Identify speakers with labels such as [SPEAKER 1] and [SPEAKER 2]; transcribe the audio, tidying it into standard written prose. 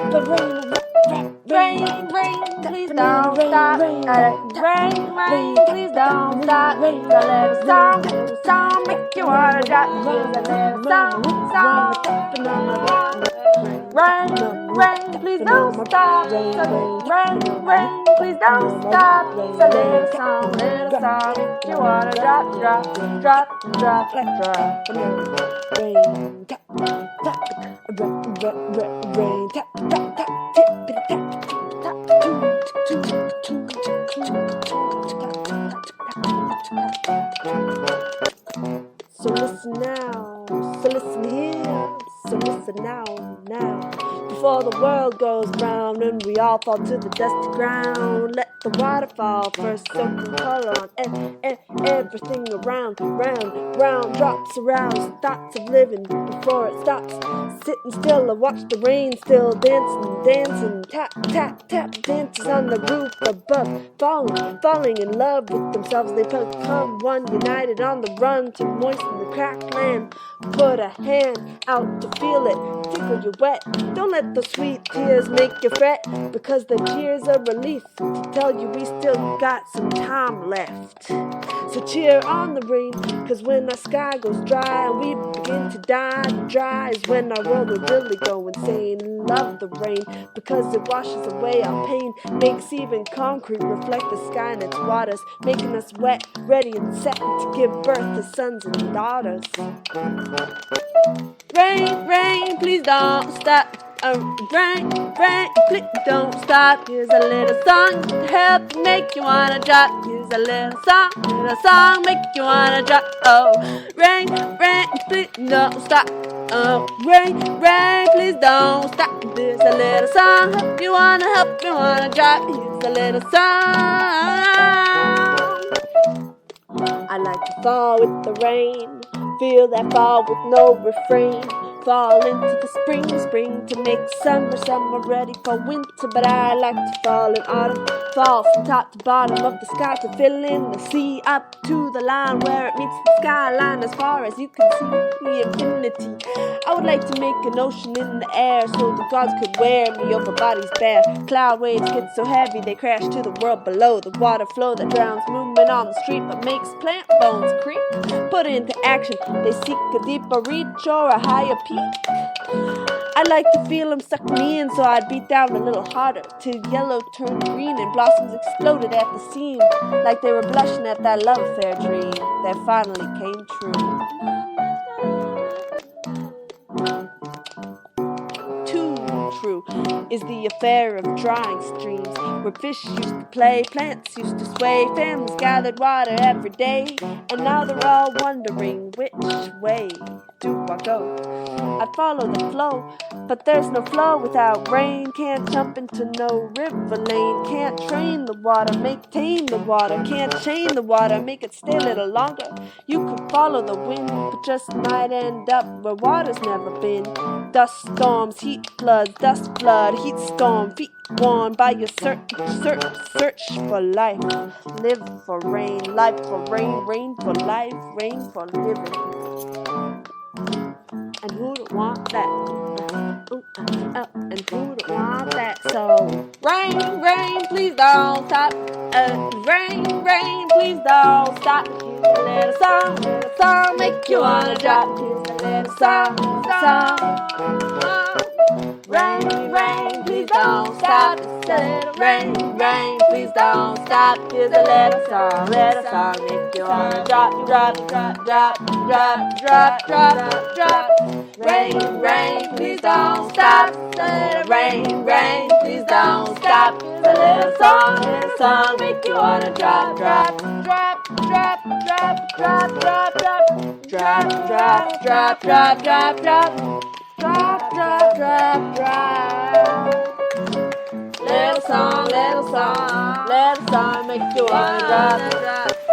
[SPEAKER 1] Rain, rain, please don't stop. Rain, rain, please don't stop. It's a little song, make you wanna drop. It's a little song. Rain, rain, please don't stop. Rain, rain, please don't stop. It's a little song, make you wanna drop.
[SPEAKER 2] Rain, tap, tap, rain, tap, tap, tap, tippity tap, tap, so listen now, so listen here, so listen now. Before the world goes round and we all fall to the dusty ground, let the water fall first, soaking color on everything around, round, drops arouse thoughts of living before it stops. Sitting still, I watch the rain still dancing, tap, tap, tap, dances on the roof above, falling in love with themselves. They become one, united on the run to moisten the cracked land. Put a hand out to feel it, tickle you wet. Don't let the sweet tears make you fret, because the tears are relief to tell you we still got some time left. So cheer on the rain, cause when our sky goes dry and we begin to die, dry is when our world will really go insane. Love the rain, because it washes away our pain, makes even concrete reflect the sky and its waters, making us wet, ready and set to give birth to sons and daughters. Rain, rain, please don't stop. Rain, rain, please don't stop. Here's a little song to help make you wanna drop. Here's a little song make you wanna drop. Oh, rain, rain, please don't stop. Oh, rain, rain, please don't stop. There's a little song help you wanna drop. Here's a little song. I like to fall with the rain, feel that fall with no refrain. Fall into the spring to make summer ready for winter. But I like to fall in autumn, fall from top to bottom of the sky to fill in the sea, up to the line where it meets the skyline. As far as you can see the infinity, I would like to make an ocean in the air, so the gods could wear me over bodies bare. Cloud waves get so heavy they crash to the world below. The water flow that drowns movement on the street but makes plant bones creep. Put into action, they seek a deeper reach or a higher peak. I'd like to feel them suck me in, so I'd beat down a little harder till yellow turned green and blossoms exploded at the seam, like they were blushing at that love affair dream that finally came true. Too true is the affair of drying streams, where fish used to play, plants used to sway, families gathered water every day, and now they're all wondering which way do I go. I follow the flow, but there's no flow without rain. Can't jump into no river lane. Can't train the water, tame the water. Can't chain the water, make it stay a little longer. You could follow the wind, but just might end up where water's never been. Dust storms, heat floods, dust flood, heat storm, feet worn by your search for life. Live for rain, life for rain, rain for life, rain for living. And who don't want that? And who don't want that? So rain, rain, please don't stop. Rain, rain, please don't stop. Here's a little song, make you wanna drop. Here's a little song. Rain, rain, please don't stop. It's a little rain, rain, please don't stop. Here's a little song, make you wanna drop. Rain, rain, please don't stop. Rain, rain, please don't stop. Here's a little song, make you wanna drop. Little song, make you wanna drop.